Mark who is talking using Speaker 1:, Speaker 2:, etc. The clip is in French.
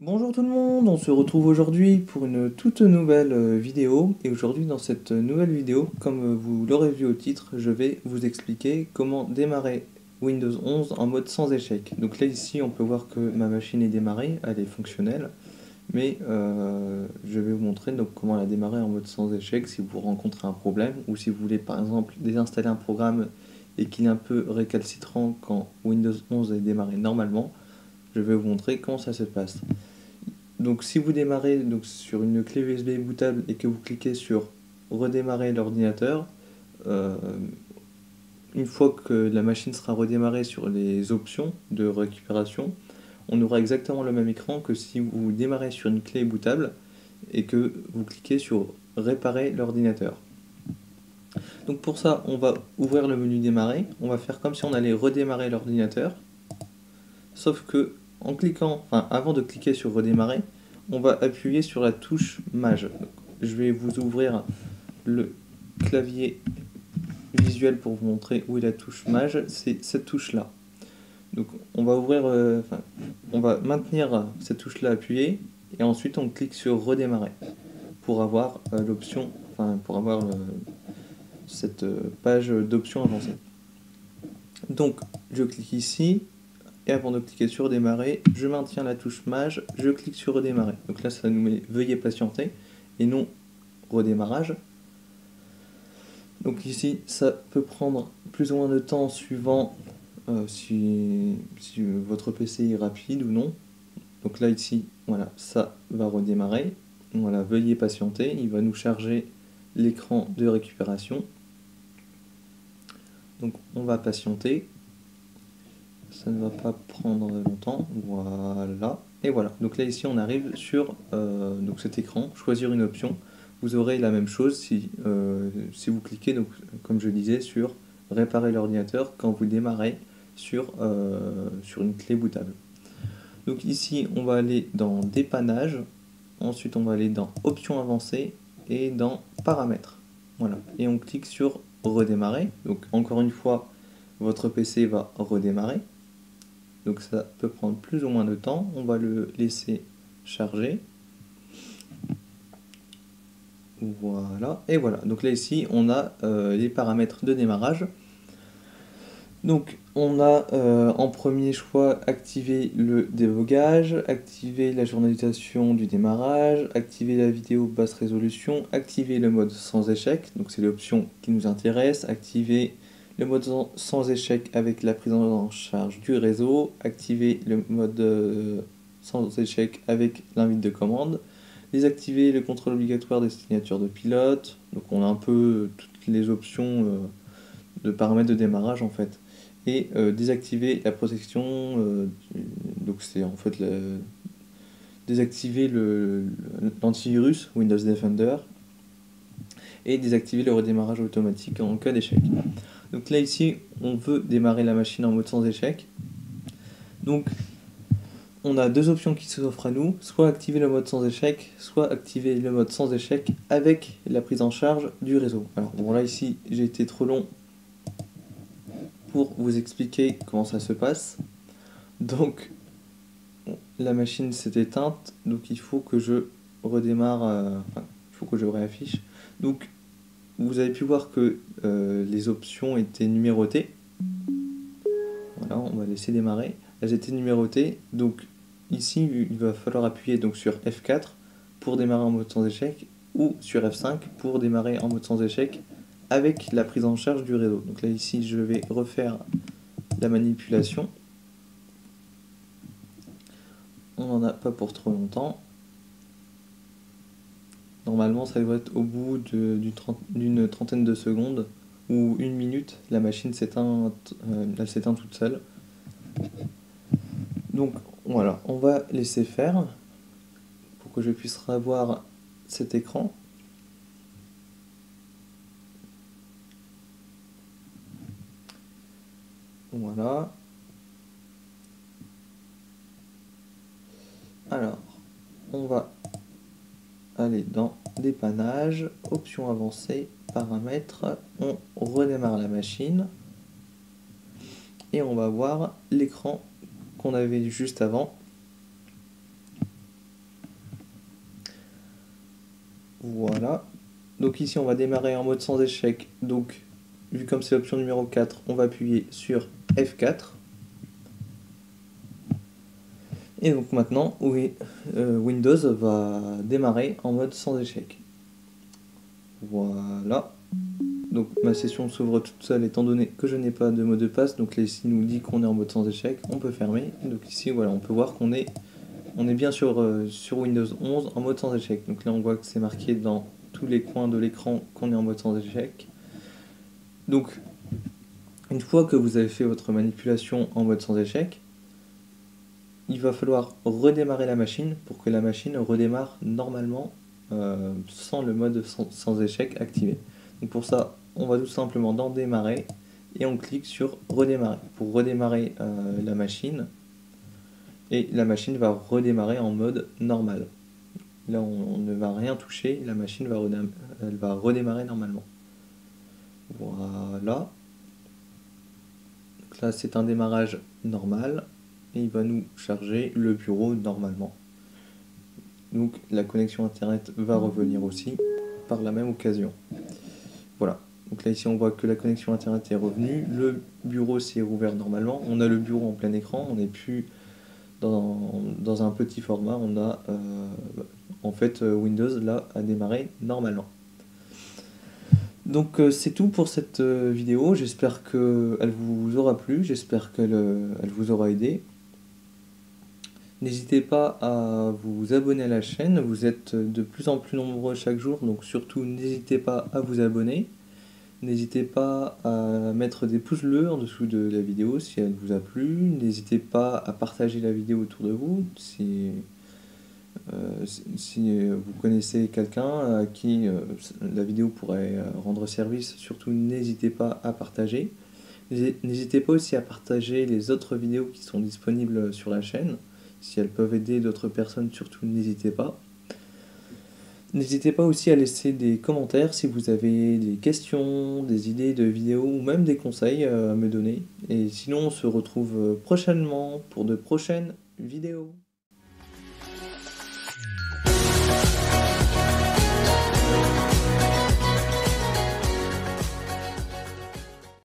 Speaker 1: Bonjour tout le monde, on se retrouve aujourd'hui pour une toute nouvelle vidéo et aujourd'hui dans cette nouvelle vidéo, comme vous l'aurez vu au titre, je vais vous expliquer comment démarrer Windows 11 en mode sans échec. Donc là ici on peut voir que ma machine est démarrée, elle est fonctionnelle, mais je vais vous montrer donc comment la démarrer en mode sans échec si vous rencontrez un problème ou si vous voulez par exemple désinstaller un programme et qu'il est un peu récalcitrant quand Windows 11 est démarré normalement. Je vais vous montrer comment ça se passe. Donc si vous démarrez donc, sur une clé USB bootable et que vous cliquez sur redémarrer l'ordinateur, euh, une fois que la machine sera redémarrée sur les options de récupération, on aura exactement le même écran que si vous démarrez sur une clé bootable et que vous cliquez sur réparer l'ordinateur. Donc pour ça, on va ouvrir le menu démarrer, on va faire comme si on allait redémarrer l'ordinateur, sauf que en cliquant, enfin avant de cliquer sur redémarrer, on va appuyer sur la touche Maj. Donc, je vais vous ouvrir le clavier visuel pour vous montrer où est la touche Maj, c'est cette touche là. Donc on va ouvrir, on va maintenir cette touche là appuyée et ensuite on clique sur redémarrer pour avoir l'option, pour avoir cette page d'options avancées. Donc je clique ici et avant de cliquer sur démarrer, je maintiens la touche Maj, je clique sur redémarrer. Donc là ça nous met veuillez patienter et non redémarrage. Donc ici, ça peut prendre plus ou moins de temps suivant si votre PC est rapide ou non. Donc là ici, voilà, ça va redémarrer. Voilà, veuillez patienter, il va nous charger l'écran de récupération. Donc on va patienter. Ça ne va pas prendre longtemps. Voilà. Et voilà. Donc là ici on arrive sur donc cet écran, choisir une option. Vous aurez la même chose si vous cliquez, donc, comme je disais, sur réparer l'ordinateur quand vous démarrez sur une clé bootable. Donc ici on va aller dans dépannage, ensuite on va aller dans options avancées et dans paramètres. Voilà. Et on clique sur redémarrer. Donc encore une fois, votre PC va redémarrer. Donc ça peut prendre plus ou moins de temps. On va le laisser charger. Voilà. Et voilà. Donc là ici, on a les paramètres de démarrage. Donc on a en premier choix activer le débogage, activer la journalisation du démarrage, activer la vidéo basse résolution, activer le mode sans échec, donc c'est l'option qui nous intéresse, activer le mode sans échec avec la prise en charge du réseau, activer le mode sans échec avec l'invite de commande, désactiver le contrôle obligatoire des signatures de pilote, donc on a un peu toutes les options de paramètres de démarrage en fait et désactiver la protection, donc c'est en fait désactiver l'antivirus Windows Defender et désactiver le redémarrage automatique en cas d'échec. Donc là ici on veut démarrer la machine en mode sans échec, donc on a deux options qui s'offrent à nous, soit activer le mode sans échec, soit activer le mode sans échec avec la prise en charge du réseau. Alors bon là ici j'ai été trop long pour vous expliquer comment ça se passe. Donc la machine s'est éteinte, donc il faut que je redémarre, il faut que je réaffiche. Donc vous avez pu voir que les options étaient numérotées. Voilà, on va laisser démarrer. Elles étaient numérotées, donc ici il va falloir appuyer donc sur F4 pour démarrer en mode sans échec ou sur F5 pour démarrer en mode sans échec avec la prise en charge du réseau. Donc là ici je vais refaire la manipulation. On n'en a pas pour trop longtemps. Normalement, ça doit être au bout d'une trentaine de secondes ou une minute, la machine s'éteint, elle s'éteint toute seule. Donc voilà, on va laisser faire pour que je puisse revoir cet écran. Voilà. Alors, on va aller dans dépannage, options avancées, paramètres, on redémarre la machine et on va voir l'écran qu'on avait juste avant. Donc ici on va démarrer en mode sans échec, donc vu comme c'est l'option numéro 4, on va appuyer sur F4. Et donc maintenant, Windows va démarrer en mode sans échec. Voilà. Donc ma session s'ouvre toute seule étant donné que je n'ai pas de mot de passe. Donc là ici il nous dit qu'on est en mode sans échec. On peut fermer. Donc ici voilà, on peut voir qu'on est bien sur Windows 11 en mode sans échec. Donc là on voit que c'est marqué dans tous les coins de l'écran qu'on est en mode sans échec. Donc une fois que vous avez fait votre manipulation en mode sans échec, il va falloir redémarrer la machine pour que la machine redémarre normalement sans le mode sans échec activé. Donc pour ça, on va tout simplement dans démarrer et on clique sur redémarrer pour redémarrer la machine, et la machine va redémarrer en mode normal. Là on ne va rien toucher, la machine elle va redémarrer normalement. Voilà. Donc là c'est un démarrage normal et il va nous charger le bureau normalement. Donc la connexion internet va revenir aussi par la même occasion. Voilà. Donc là ici on voit que la connexion internet est revenue, le bureau s'est rouvert normalement, on a le bureau en plein écran, on n'est plus dans un petit format, on a en fait Windows là a démarré normalement. Donc c'est tout pour cette vidéo, j'espère qu'elle vous aura plu, j'espère qu'elle vous aura aidé. N'hésitez pas à vous abonner à la chaîne, vous êtes de plus en plus nombreux chaque jour, donc surtout n'hésitez pas à vous abonner. N'hésitez pas à mettre des pouces bleus en dessous de la vidéo si elle vous a plu. N'hésitez pas à partager la vidéo autour de vous si vous connaissez quelqu'un à qui la vidéo pourrait rendre service. Surtout n'hésitez pas à partager. N'hésitez pas aussi à partager les autres vidéos qui sont disponibles sur la chaîne. Si elles peuvent aider d'autres personnes, surtout n'hésitez pas. N'hésitez pas aussi à laisser des commentaires si vous avez des questions, des idées de vidéos ou même des conseils à me donner. Et sinon, on se retrouve prochainement pour de prochaines vidéos.